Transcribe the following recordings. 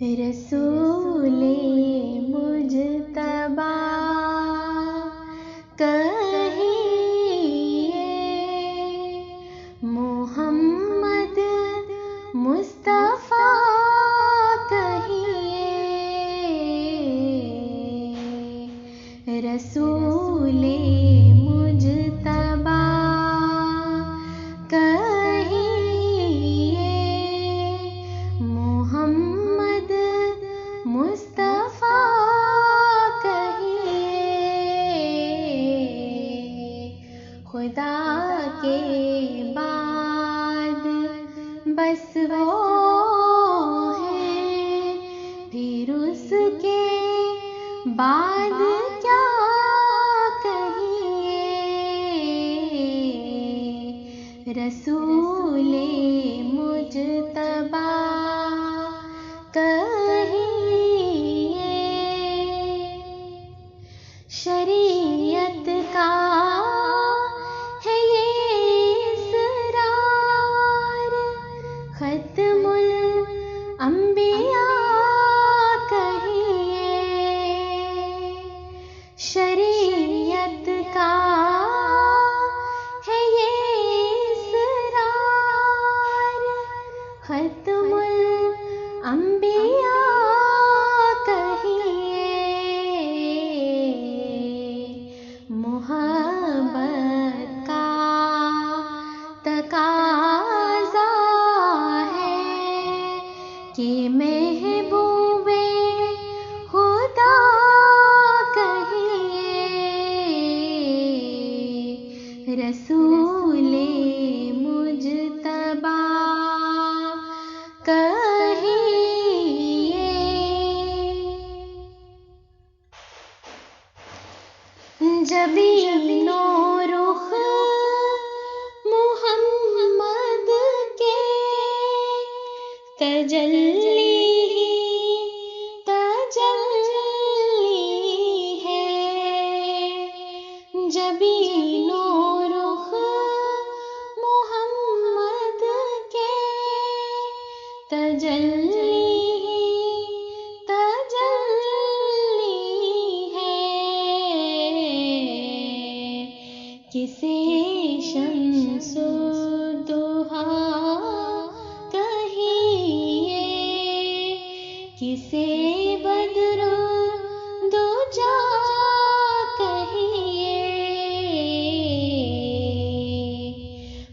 رسول مجتبی کہیے، محمد مصطفیٰ کہیے، رسول مجتبی کہیے، محمد مصطفیٰ کہیے، خدا کے بعد بس وہ ہیں، پھر اس کے بعد کیا کہیے، رسول مجتبی کہیے، شریعت کا ہے یہ اسرار، ختم الانبیاء کہیے، شریعت کا ہے یہ اسرار، ختم الانبیاء کہیے، محبت کا تقاضا ہے کہ محبوب خدا کہیے، رسول مجتبی کہیے، جبین و رخ محمد کے تجلی تجلی ہے، جبین و رخ محمد کے تجلی تجلی ہے، کسے شمس الضحیٰ کہیے، کسے بدر الدجیٰ کہیے،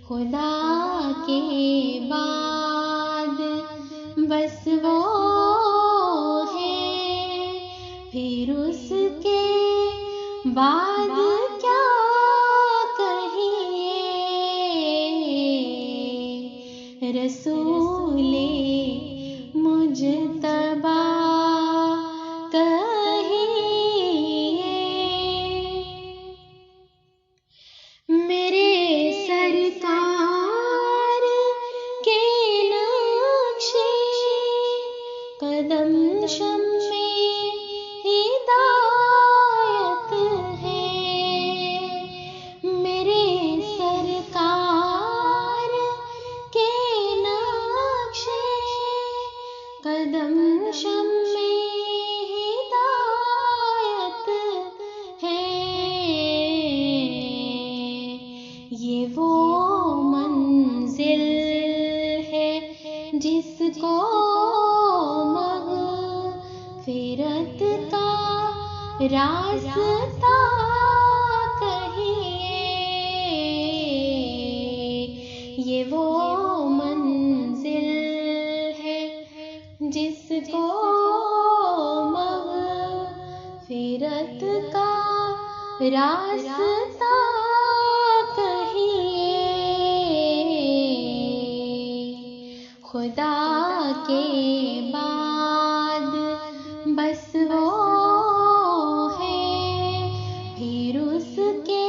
خدا کے بعد بس وہ ہیں، پھر اس کے بعد کیا کہیے، رسول مجتبی کہیے، میرے سرکار کے نقشِ قدم شمع ہدایت ہے، میرے سرکار کے نقشِ قدم شمع ہدایت ہے، یہ وہ منزل ہے جس کو مغفرت کا راستہ کہیے، یہ وہ منزل ہے جس کو مغفرت کا راستہ کہیے، خدا کے بعد بس وہ ہیں، پھر اس کے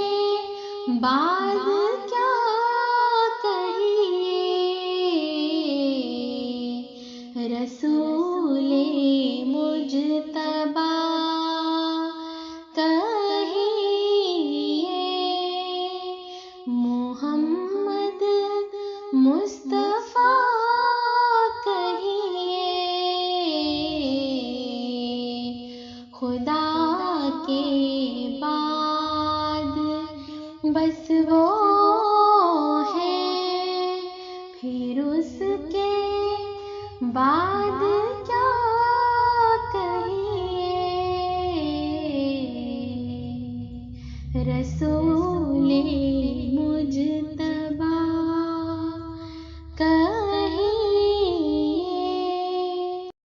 بعد کیا کہیے، رسول مجتبی کہیے، محمد مصطفیٰ کہیے، بس